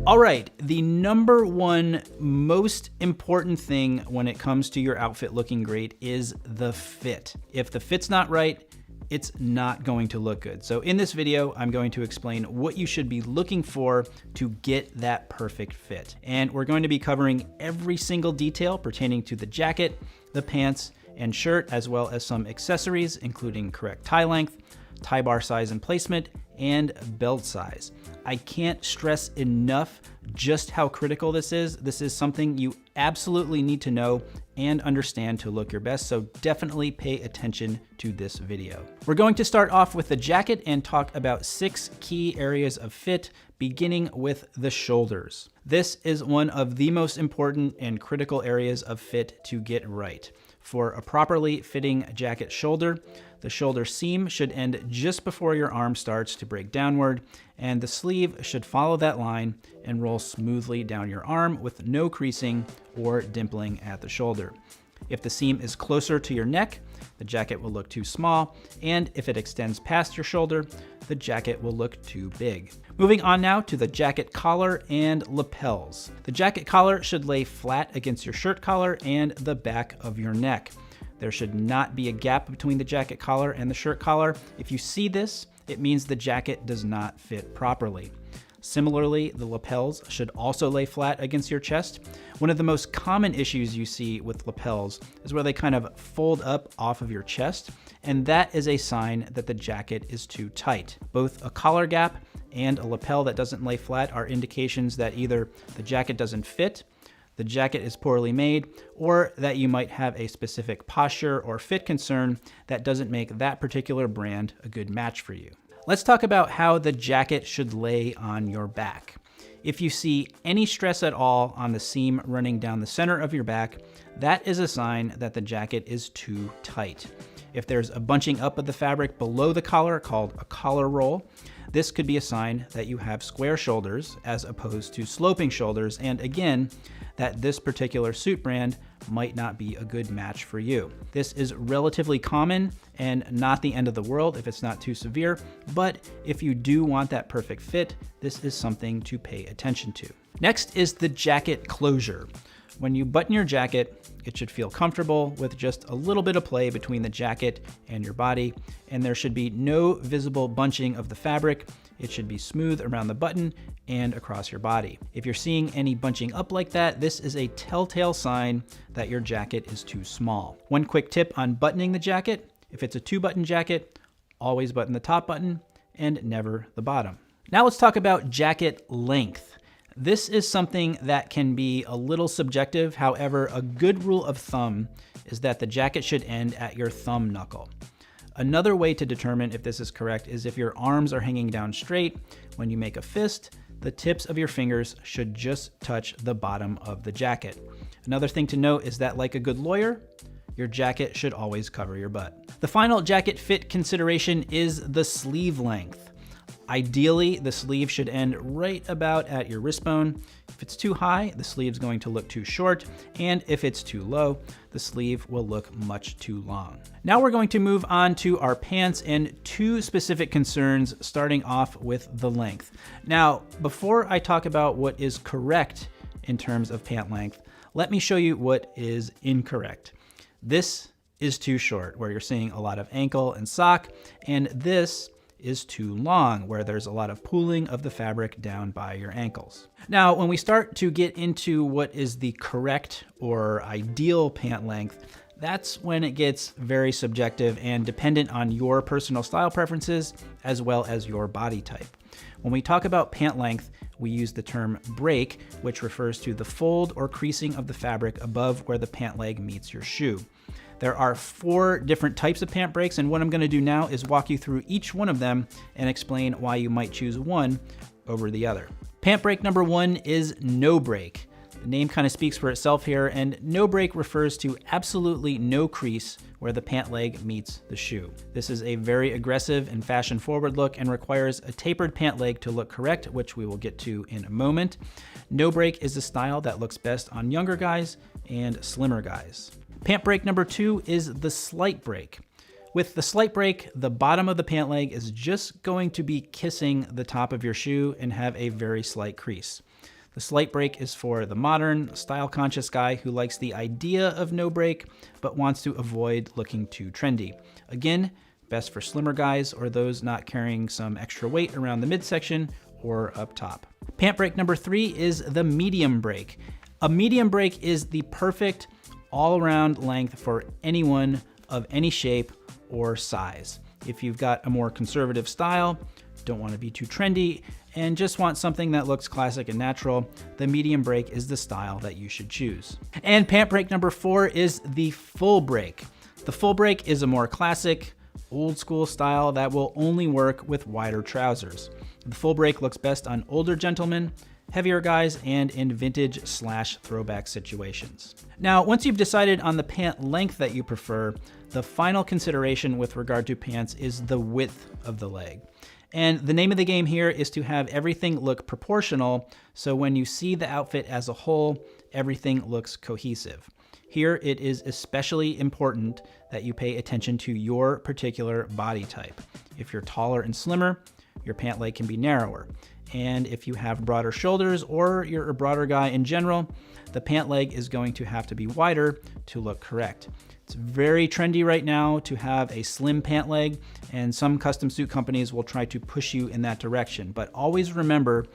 All right, the number one most important thing when it comes to your outfit looking great is the fit. If the fit's not right, it's not going to look good. So in this video, I'm going to explain what you should be looking for to get that perfect fit. And we're going to be covering every single detail pertaining to the jacket, the pants, and shirt, as well as some accessories, including correct tie length, tie bar size and placement, and belt size. I can't stress enough just how critical this is. This is something you absolutely need to know and understand to look your best, so definitely pay attention to this video. We're going to start off with the jacket and talk about 6 key areas of fit, beginning with the shoulders. This is one of the most important and critical areas of fit to get right. For a properly fitting jacket shoulder, the shoulder seam should end just before your arm starts to break downward, and the sleeve should follow that line and roll smoothly down your arm with no creasing or dimpling at the shoulder. If the seam is closer to your neck, the jacket will look too small, and if it extends past your shoulder, the jacket will look too big. Moving on now to the jacket collar and lapels. The jacket collar should lay flat against your shirt collar and the back of your neck. There should not be a gap between the jacket collar and the shirt collar. If you see this, it means the jacket does not fit properly. Similarly, the lapels should also lay flat against your chest. One of the most common issues you see with lapels is where they kind of fold up off of your chest, and that is a sign that the jacket is too tight. Both a collar gap and a lapel that doesn't lay flat are indications that either the jacket doesn't fit, the jacket is poorly made, or that you might have a specific posture or fit concern that doesn't make that particular brand a good match for you. Let's talk about how the jacket should lay on your back. If you see any stress at all on the seam running down the center of your back, that is a sign that the jacket is too tight. If there's a bunching up of the fabric below the collar called a collar roll, this could be a sign that you have square shoulders as opposed to sloping shoulders, and again, that this particular suit brand might not be a good match for you. This is relatively common and not the end of the world if it's not too severe, but if you do want that perfect fit, this is something to pay attention to. Next is the jacket closure. When you button your jacket, it should feel comfortable with just a little bit of play between the jacket and your body, and there should be no visible bunching of the fabric. It should be smooth around the button and across your body. If you're seeing any bunching up like that, this is a telltale sign that your jacket is too small. One quick tip on buttoning the jacket: if it's a 2-button jacket, always button the top button and never the bottom. Now let's talk about jacket length. This is something that can be a little subjective. However, a good rule of thumb is that the jacket should end at your thumb knuckle. Another way to determine if this is correct is if your arms are hanging down straight. When you make a fist, the tips of your fingers should just touch the bottom of the jacket. Another thing to note is that, like a good lawyer, your jacket should always cover your butt. The final jacket fit consideration is the sleeve length. Ideally, the sleeve should end right about at your wrist bone. If it's too high, the sleeve's going to look too short, and if it's too low, the sleeve will look much too long. Now we're going to move on to our pants and 2 specific concerns, starting off with the length. Now, before I talk about what is correct in terms of pant length, let me show you what is incorrect. This is too short, where you're seeing a lot of ankle and sock, and this is too long, where there's a lot of pooling of the fabric down by your ankles. Now, when we start to get into what is the correct or ideal pant length, that's when it gets very subjective and dependent on your personal style preferences as well as your body type. When we talk about pant length, we use the term break, which refers to the fold or creasing of the fabric above where the pant leg meets your shoe. There are 4 different types of pant breaks, and what I'm gonna do now is walk you through each one of them and explain why you might choose one over the other. Pant break number 1 is no break. The name kind of speaks for itself here, and no break refers to absolutely no crease where the pant leg meets the shoe. This is a very aggressive and fashion-forward look and requires a tapered pant leg to look correct, which we will get to in a moment. No break is a style that looks best on younger guys and slimmer guys. Pant break number 2 is the slight break. With the slight break, the bottom of the pant leg is just going to be kissing the top of your shoe and have a very slight crease. The slight break is for the modern, style-conscious guy who likes the idea of no break, but wants to avoid looking too trendy. Again, best for slimmer guys or those not carrying some extra weight around the midsection or up top. Pant break number 3 is the medium break. A medium break is the perfect all-around length for anyone of any shape or size. If you've got a more conservative style, don't want to be too trendy, and just want something that looks classic and natural, the medium break is the style that you should choose. And pant break number 4 is the full break. The full break is a more classic, old school style that will only work with wider trousers. The full break looks best on older gentlemen, heavier guys, and in vintage/throwback situations. Now, once you've decided on the pant length that you prefer, the final consideration with regard to pants is the width of the leg. And the name of the game here is to have everything look proportional, so when you see the outfit as a whole, everything looks cohesive. Here, it is especially important that you pay attention to your particular body type. If you're taller and slimmer, your pant leg can be narrower. And if you have broader shoulders or you're a broader guy in general, the pant leg is going to have to be wider to look correct. It's very trendy right now to have a slim pant leg, and some custom suit companies will try to push you in that direction. But always remember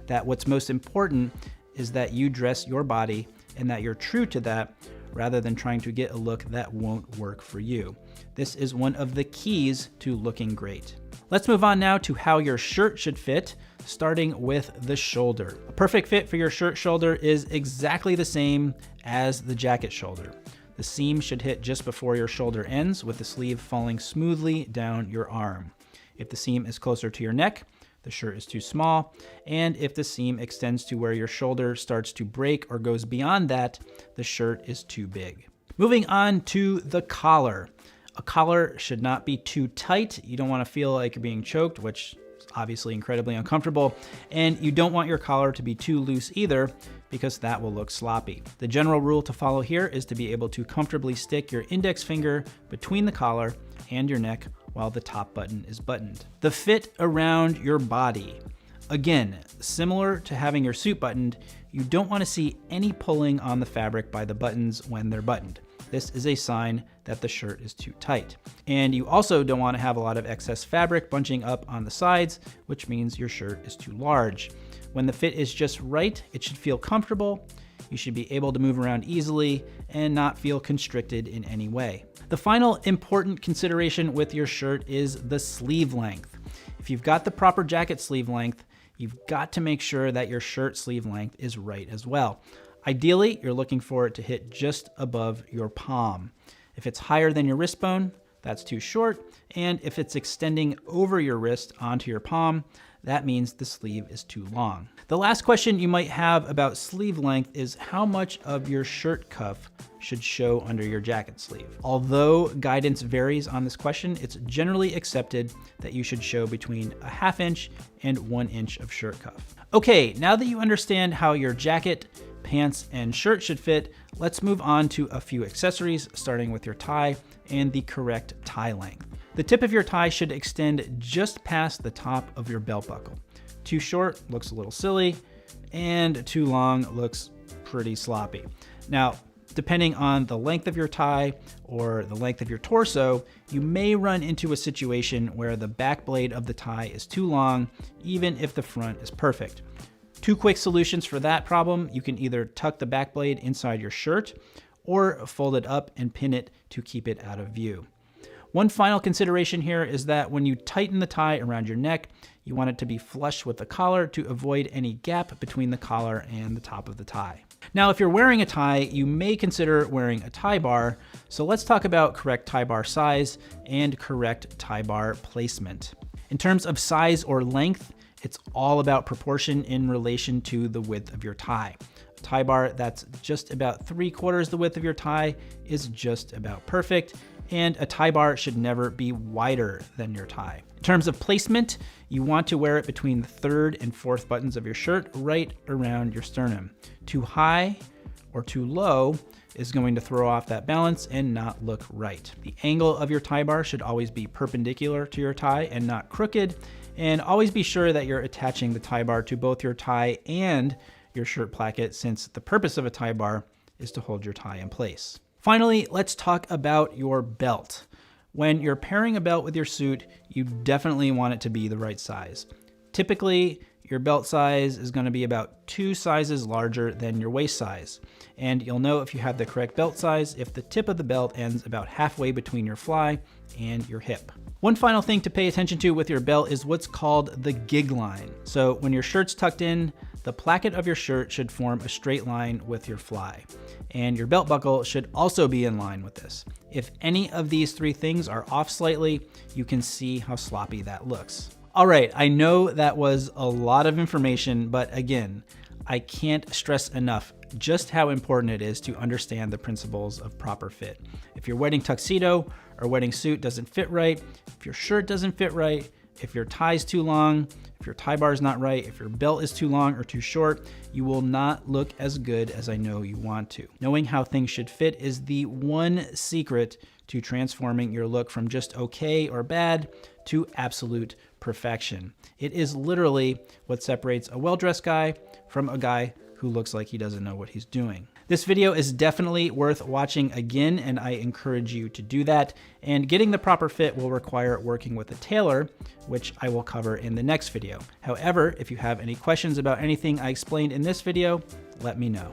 that what's most important is that you dress your body and that you're true to that rather than trying to get a look that won't work for you. This is one of the keys to looking great. Let's move on now to how your shirt should fit, starting with the shoulder. A perfect fit for your shirt shoulder is exactly the same as the jacket shoulder. The seam should hit just before your shoulder ends, with the sleeve falling smoothly down your arm. If the seam is closer to your neck, the shirt is too small, and if the seam extends to where your shoulder starts to break or goes beyond that, the shirt is too big. Moving on to the collar. A collar should not be too tight. You don't want to feel like you're being choked, which is obviously incredibly uncomfortable, and you don't want your collar to be too loose either, because that will look sloppy. The general rule to follow here is to be able to comfortably stick your index finger between the collar and your neck while the top button is buttoned. The fit around your body. Again, similar to having your suit buttoned, you don't want to see any pulling on the fabric by the buttons when they're buttoned. This is a sign that the shirt is too tight. And you also don't want to have a lot of excess fabric bunching up on the sides, which means your shirt is too large. When the fit is just right, it should feel comfortable. You should be able to move around easily and not feel constricted in any way. The final important consideration with your shirt is the sleeve length. If you've got the proper jacket sleeve length, you've got to make sure that your shirt sleeve length is right as well. Ideally, you're looking for it to hit just above your palm. If it's higher than your wrist bone, that's too short. And if it's extending over your wrist onto your palm, that means the sleeve is too long. The last question you might have about sleeve length is how much of your shirt cuff should show under your jacket sleeve. Although guidance varies on this question, it's generally accepted that you should show between a ½ inch and 1 inch of shirt cuff. Okay, now that you understand how your jacket, pants, and shirt should fit, let's move on to a few accessories, starting with your tie and the correct tie length. The tip of your tie should extend just past the top of your belt buckle. Too short looks a little silly, and too long looks pretty sloppy. Now, depending on the length of your tie or the length of your torso, you may run into a situation where the back blade of the tie is too long, even if the front is perfect. Two quick solutions for that problem: you can either tuck the back blade inside your shirt or fold it up and pin it to keep it out of view. One final consideration here is that when you tighten the tie around your neck, you want it to be flush with the collar to avoid any gap between the collar and the top of the tie. Now, if you're wearing a tie, you may consider wearing a tie bar, so let's talk about correct tie bar size and correct tie bar placement. In terms of size or length, it's all about proportion in relation to the width of your tie. A tie bar that's just about 3/4 the width of your tie is just about perfect, and a tie bar should never be wider than your tie. In terms of placement, you want to wear it between the 3rd and 4th buttons of your shirt, right around your sternum. Too high or too low is going to throw off that balance and not look right. The angle of your tie bar should always be perpendicular to your tie and not crooked. And always be sure that you're attaching the tie bar to both your tie and your shirt placket, since the purpose of a tie bar is to hold your tie in place. Finally, let's talk about your belt. When you're pairing a belt with your suit, you definitely want it to be the right size. Typically, your belt size is going to be about 2 sizes larger than your waist size. And you'll know if you have the correct belt size if the tip of the belt ends about halfway between your fly and your hip. One final thing to pay attention to with your belt is what's called the gig line. So when your shirt's tucked in, the placket of your shirt should form a straight line with your fly. And your belt buckle should also be in line with this. If any of these 3 things are off slightly, you can see how sloppy that looks. All right, I know that was a lot of information, but again, I can't stress enough just how important it is to understand the principles of proper fit. If your wedding tuxedo or wedding suit doesn't fit right, if your shirt doesn't fit right, if your tie's too long, if your tie bar is not right, if your belt is too long or too short, you will not look as good as I know you want to. Knowing how things should fit is the one secret to transforming your look from just okay or bad to absolute perfection. It is literally what separates a well-dressed guy from a guy who looks like he doesn't know what he's doing. This video is definitely worth watching again, and I encourage you to do that. And getting the proper fit will require working with a tailor, which I will cover in the next video. However, if you have any questions about anything I explained in this video, let me know.